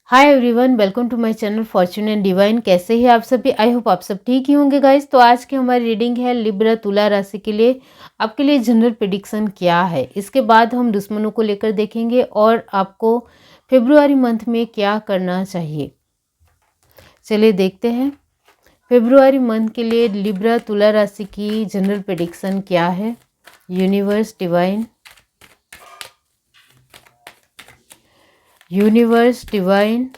Hi everyone, welcome to my channel fortune and divine. कैसे हैं आप सभी? आई होप आप सब ठीक ही होंगे गाइस। तो आज की हमारी रीडिंग है लिब्रा तुला राशि के लिए। आपके लिए जनरल प्रेडिक्शन क्या है, इसके बाद हम दुश्मनों को लेकर देखेंगे और आपको फेब्रुआरी मंथ में क्या करना चाहिए। चलिए देखते हैं फेब्रुआरी मंथ के लिए लिब्रा तुला राशि की जनरल प्रेडिक्शन क्या है। Universe divine, universe divine,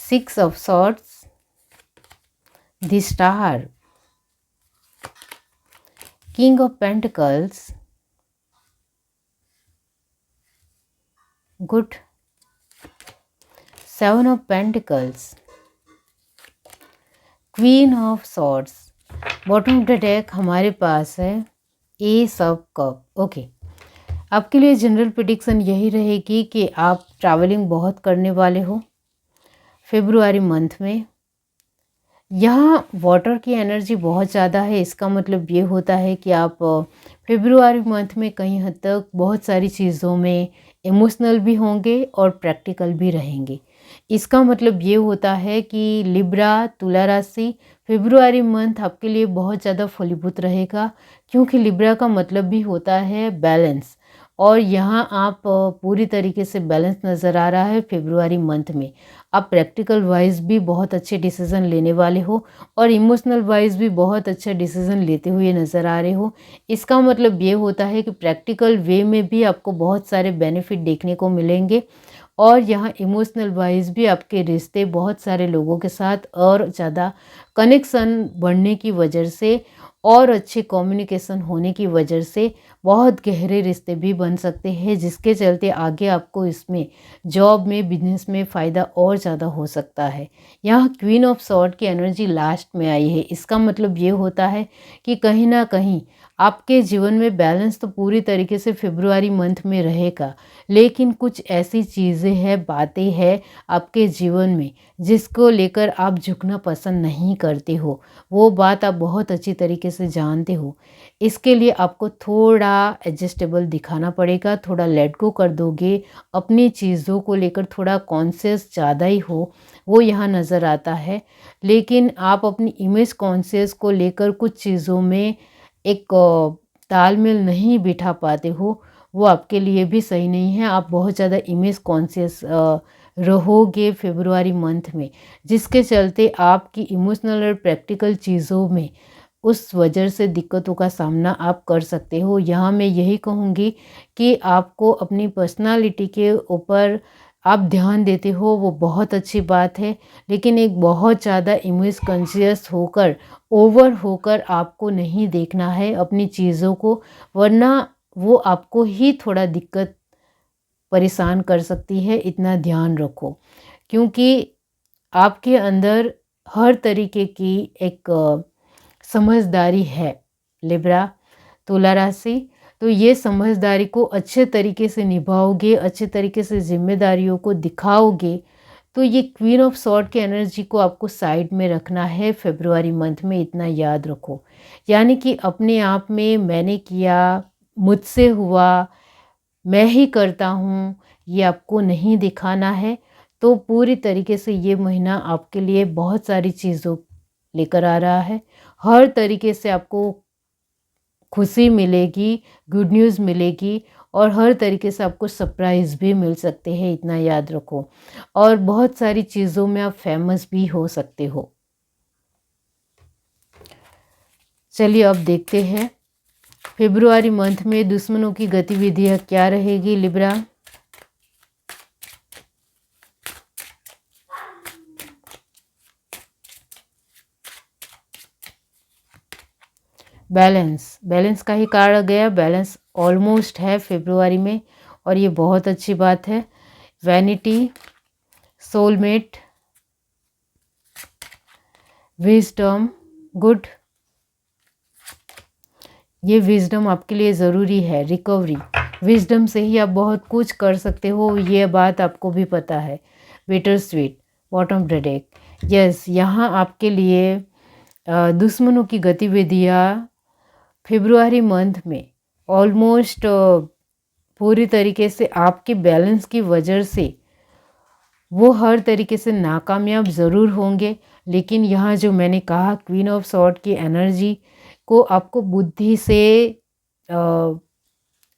6 of swords, the star, king of pentacles, good, 7 of pentacles, queen of swords. Bottom of the deck हमारे पास है एस ऑफ कप। ओके, आपके लिए जनरल प्रेडिक्शन यही रहेगी कि आप ट्रैवलिंग बहुत करने वाले हो फेब्रुआरी मंथ में। यहाँ वाटर की एनर्जी बहुत ज़्यादा है, इसका मतलब ये होता है कि आप फेब्रुआरी मंथ में कहीं हद तक बहुत सारी चीज़ों में इमोशनल भी होंगे और प्रैक्टिकल भी रहेंगे। इसका मतलब ये होता है कि लिब्रा तुला राशि फेब्रुआरी मंथ आपके लिए बहुत ज़्यादा फलीभूत रहेगा, क्योंकि लिब्रा का मतलब भी होता है बैलेंस, और यहाँ आप पूरी तरीके से बैलेंस नज़र आ रहा है फेब्रुआरी मंथ में। आप प्रैक्टिकल वाइज भी बहुत अच्छे डिसीज़न लेने वाले हो और इमोशनल वाइज भी बहुत अच्छा डिसीज़न लेते हुए नज़र आ रहे हो। इसका मतलब ये होता है कि प्रैक्टिकल वे में भी आपको बहुत सारे बेनिफिट देखने को मिलेंगे, और यहाँ इमोशनल वाइज भी आपके रिश्ते बहुत सारे लोगों के साथ और ज़्यादा कनेक्शन बढ़ने की वजह से और अच्छे कम्युनिकेशन होने की वजह से बहुत गहरे रिश्ते भी बन सकते हैं, जिसके चलते आगे आपको इसमें जॉब में, बिजनेस में फ़ायदा और ज़्यादा हो सकता है। यहाँ क्वीन ऑफ सॉर्ड की एनर्जी लास्ट में आई है। इसका मतलब ये होता है कि कहीं ना कहीं आपके जीवन में बैलेंस तो पूरी तरीके से फेब्रुआरी मंथ में रहेगा, लेकिन कुछ ऐसी चीज़ें हैं, बातें हैं आपके जीवन में जिसको लेकर आप झुकना पसंद नहीं करते हो। वो बात आप बहुत अच्छी तरीके से जानते हो। इसके लिए आपको थोड़ा एडजस्टेबल दिखाना पड़ेगा, थोड़ा लेट गो कर दोगे, अपनी चीज़ों को लेकर थोड़ा कॉन्शियस ज़्यादा ही हो, वो यहाँ नज़र आता है। लेकिन आप अपनी इमेज कॉन्शियस को लेकर कुछ चीज़ों में एक तालमेल नहीं बिठा पाते हो, वो आपके लिए भी सही नहीं है। आप बहुत ज़्यादा इमेज कॉन्शियस रहोगे फेब्रुआरी मंथ में, जिसके चलते आपकी इमोशनल और प्रैक्टिकल चीज़ों में उस वजह से दिक्कतों का सामना आप कर सकते हो। यहाँ मैं यही कहूँगी कि आपको अपनी पर्सनालिटी के ऊपर आप ध्यान देते हो, वो बहुत अच्छी बात है, लेकिन एक बहुत ज़्यादा इमेज कॉन्शियस होकर, ओवर होकर आपको नहीं देखना है अपनी चीज़ों को, वरना वो आपको ही थोड़ा दिक्कत परेशान कर सकती है। इतना ध्यान रखो, क्योंकि आपके अंदर हर तरीके की एक समझदारी है लिब्रा तुला राशि। तो ये समझदारी को अच्छे तरीके से निभाओगे, अच्छे तरीके से जिम्मेदारियों को दिखाओगे, तो ये क्वीन ऑफ सॉर्ड की एनर्जी को आपको साइड में रखना है फेब्रुआरी मंथ में। इतना याद रखो, यानी कि अपने आप में मैंने किया, मुझसे हुआ, मैं ही करता हूँ, ये आपको नहीं दिखाना है। तो पूरी तरीके से ये महीना आपके लिए बहुत सारी चीज़ों लेकर आ रहा है। हर तरीके से आपको खुशी मिलेगी, गुड न्यूज़ मिलेगी, और हर तरीके से आपको सरप्राइज़ भी मिल सकते हैं, इतना याद रखो। और बहुत सारी चीज़ों में आप फेमस भी हो सकते हो। चलिए अब देखते हैं फेब्रुआरी मंथ में दुश्मनों की गतिविधियाँ क्या रहेगी लिब्रा। बैलेंस, बैलेंस का ही कार्ड आ गया। बैलेंस ऑलमोस्ट है फेब्रुआरी में, और ये बहुत अच्छी बात है। Vanity, soulmate, wisdom, good. ये विजडम आपके लिए ज़रूरी है, रिकवरी। विजडम से ही आप बहुत कुछ कर सकते हो, ये बात आपको भी पता है। Bitter sweet, bottom of the deck, yes, यहाँ आपके लिए दुश्मनों की गतिविधियाँ फ़ेब्रुअरी मंथ में ऑलमोस्ट पूरी तरीके से आपके बैलेंस की वजह से वो हर तरीके से नाकामयाब ज़रूर होंगे। लेकिन यहाँ जो मैंने कहा क्वीन ऑफ सॉर्ड की एनर्जी को आपको बुद्धि से अ,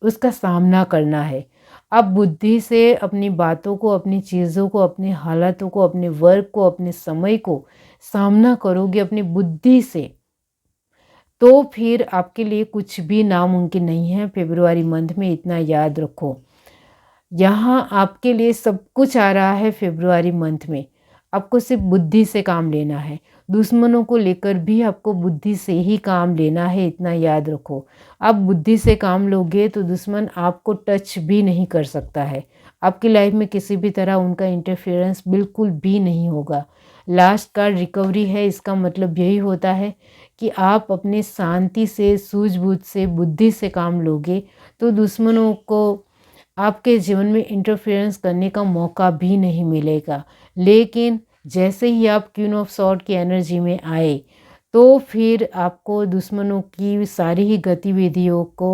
उसका सामना करना है। आप बुद्धि से अपनी बातों को, अपनी चीज़ों को, अपनी हालातों को, अपने वर्क को, अपने समय को सामना करोगे अपनी बुद्धि से, तो फिर आपके लिए कुछ भी नामुमकिन नहीं है। फ़ेब्रुअरी मंथ में इतना याद रखो। यहाँ आपके लिए सब कुछ आ रहा है फ़ेब्रुअरी मंथ में। आपको सिर्फ बुद्धि से काम लेना है। दुश्मनों को लेकर भी आपको बुद्धि से ही काम लेना है, इतना याद रखो। आप बुद्धि से काम लोगे तो दुश्मन आपको टच भी नहीं कर सकता है। आपकी लाइफ में किसी भी तरह उनका इंटरफेरेंस बिल्कुल भी नहीं होगा। लास्ट कार्ड रिकवरी है, इसका मतलब यही होता है कि आप अपने शांति से, सूझबूझ से, बुद्धि से काम लोगे तो दुश्मनों को आपके जीवन में इंटरफेरेंस करने का मौका भी नहीं मिलेगा। लेकिन जैसे ही आप क्वीन ऑफ सॉर्ड की एनर्जी में आए तो फिर आपको दुश्मनों की सारी ही गतिविधियों को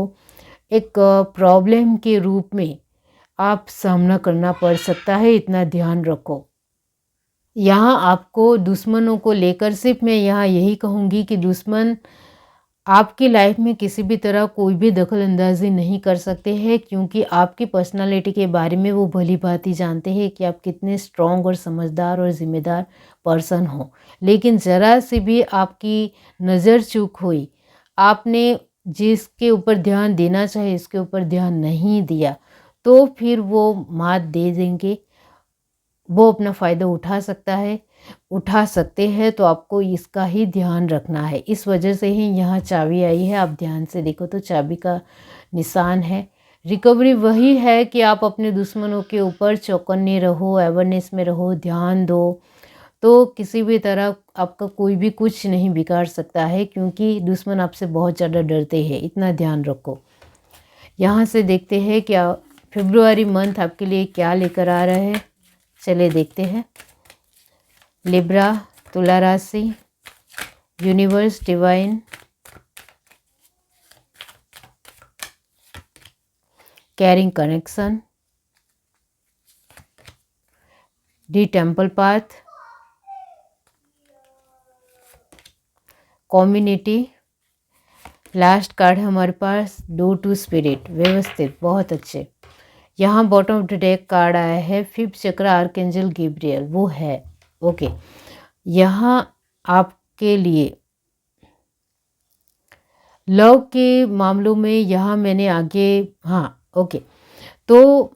एक प्रॉब्लम के रूप में आप सामना करना पड़ सकता है, इतना ध्यान रखो। यहाँ आपको दुश्मनों को लेकर सिर्फ मैं यहाँ यही कहूँगी कि दुश्मन आपकी लाइफ में किसी भी तरह कोई भी दखल अंदाजी नहीं कर सकते हैं, क्योंकि आपकी पर्सनालिटी के बारे में वो भली भांति जानते हैं कि आप कितने स्ट्रॉन्ग और समझदार और ज़िम्मेदार पर्सन हो। लेकिन ज़रा सी भी आपकी नज़र चूक हुई, आपने जिसके ऊपर ध्यान देना चाहे इसके ऊपर ध्यान नहीं दिया, तो फिर वो मात दे देंगे। वो अपना फ़ायदा उठा सकते हैं, तो आपको इसका ही ध्यान रखना है। इस वजह से ही यहाँ चाबी आई है। आप ध्यान से देखो तो चाबी का निशान है। रिकवरी वही है कि आप अपने दुश्मनों के ऊपर चौकन्ने रहो, अवेयरनेस में रहो, ध्यान दो, तो किसी भी तरह आपका कोई भी कुछ नहीं बिगाड़ सकता है, क्योंकि दुश्मन आपसे बहुत ज़्यादा डरते हैं, इतना ध्यान रखो। यहाँ से देखते हैं क्या फ़ेब्रुअरी मंथ आपके लिए क्या लेकर आ रहा है। चलिए देखते हैं। लिब्रा, तुला राशि, universe, divine, carrying connection, D temple path, community. Last card है हमारे पास डू टू स्पिरिट, व्यवस्थित, बहुत अच्छे। यहाँ bottom of the deck card आया है फिफ्थ चक्र, आर्कएंजल गैब्रियल, वो है ओके। यहाँ आपके लिए लव के मामलों में यहाँ मैंने आगे, हाँ ओके, तो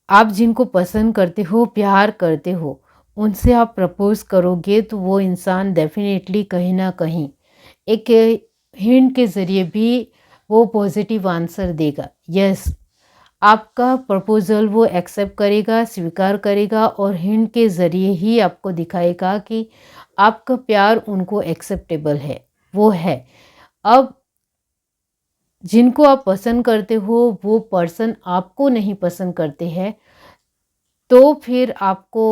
आप जिनको पसंद करते हो, प्यार करते हो, उनसे आप प्रपोज करोगे तो वो इंसान डेफिनेटली कहीं ना कहीं एक हिंट के ज़रिए भी वो पॉजिटिव आंसर देगा। यस, आपका प्रपोज़ल वो एक्सेप्ट करेगा, स्वीकार करेगा और हिंट के ज़रिए ही आपको दिखाएगा कि आपका प्यार उनको एक्सेप्टेबल है, वो है। अब जिनको आप पसंद करते हो वो पर्सन आपको नहीं पसंद करते हैं, तो फिर आपको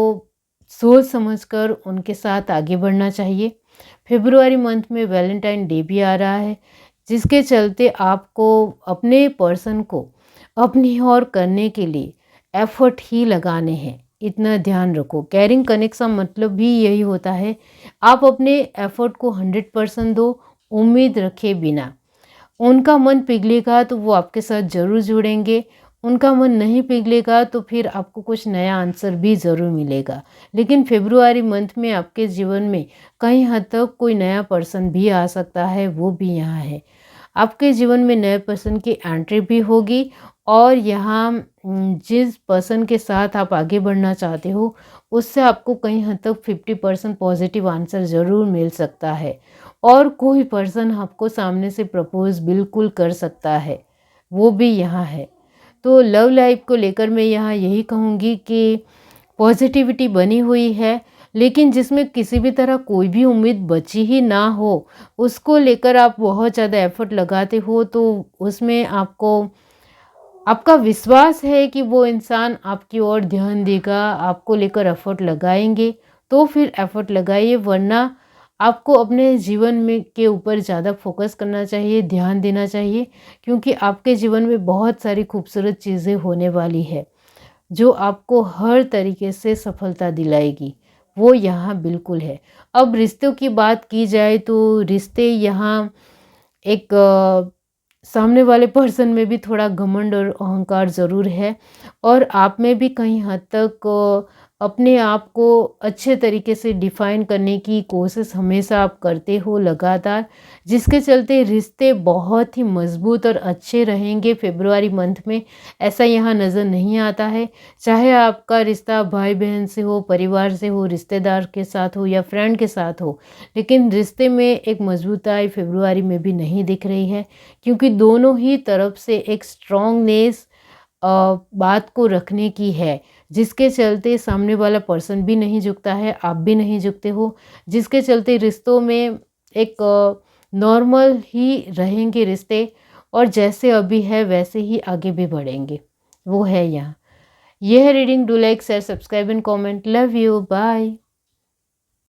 सोच समझकर उनके साथ आगे बढ़ना चाहिए। फेब्रुअरी मंथ में वैलेंटाइन डे भी आ रहा है, जिसके चलते आपको अपने पर्सन को अपनी ओर करने के लिए एफर्ट ही लगाने हैं, इतना ध्यान रखो। कैरिंग कनेक्शन मतलब भी यही होता है, आप अपने एफर्ट को 100% दो, उम्मीद रखे बिना। उनका मन पिघलेगा तो वो आपके साथ ज़रूर जुड़ेंगे, उनका मन नहीं पिघलेगा तो फिर आपको कुछ नया आंसर भी ज़रूर मिलेगा। लेकिन फेब्रुअरी मंथ में आपके जीवन में कहीं हद तक कोई नया पर्सन भी आ सकता है, वो भी यहाँ है। आपके जीवन में नए पर्सन की एंट्री भी होगी और यहाँ जिस पर्सन के साथ आप आगे बढ़ना चाहते हो उससे आपको कहीं हद तक 50% पॉजिटिव आंसर ज़रूर मिल सकता है। और कोई पर्सन आपको सामने से प्रपोज बिल्कुल कर सकता है, वो भी यहाँ है। तो लव लाइफ को लेकर मैं यहाँ यही कहूँगी कि पॉजिटिविटी बनी हुई है, लेकिन जिसमें किसी भी तरह कोई भी उम्मीद बची ही ना हो, उसको लेकर आप बहुत ज़्यादा एफर्ट लगाते हो, तो उसमें आपका विश्वास है कि वो इंसान आपकी ओर ध्यान देगा, आपको लेकर एफर्ट लगाएंगे, तो फिर एफर्ट लगाइए, वरना आपको अपने जीवन में के ऊपर ज़्यादा फोकस करना चाहिए, ध्यान देना चाहिए, क्योंकि आपके जीवन में बहुत सारी खूबसूरत चीज़ें होने वाली है जो आपको हर तरीके से सफलता दिलाएगी, वो यहाँ बिल्कुल है। अब रिश्तों की बात की जाए तो रिश्ते यहाँ एक सामने वाले पर्सन में भी थोड़ा घमंड और अहंकार ज़रूर है, और आप में भी कहीं हद तक अपने आप को अच्छे तरीके से डिफ़ाइन करने की कोशिश हमेशा आप करते हो लगातार, जिसके चलते रिश्ते बहुत ही मज़बूत और अच्छे रहेंगे फ़ेब्रुअरी मंथ में। ऐसा यहाँ नज़र नहीं आता है, चाहे आपका रिश्ता भाई बहन से हो, परिवार से हो, रिश्तेदार के साथ हो या फ्रेंड के साथ हो, लेकिन रिश्ते में एक मजबूताई फ़ेब्रुअरी में भी नहीं दिख रही है, क्योंकि दोनों ही तरफ से एक स्ट्रॉन्गनेस बात को रखने की है, जिसके चलते सामने वाला पर्सन भी नहीं झुकता है, आप भी नहीं झुकते हो, जिसके चलते रिश्तों में एक नॉर्मल ही रहेंगे रिश्ते, और जैसे अभी है वैसे ही आगे भी बढ़ेंगे, वो है यहाँ। यह है reading. Do like, share, subscribe and comment. Love you, bye.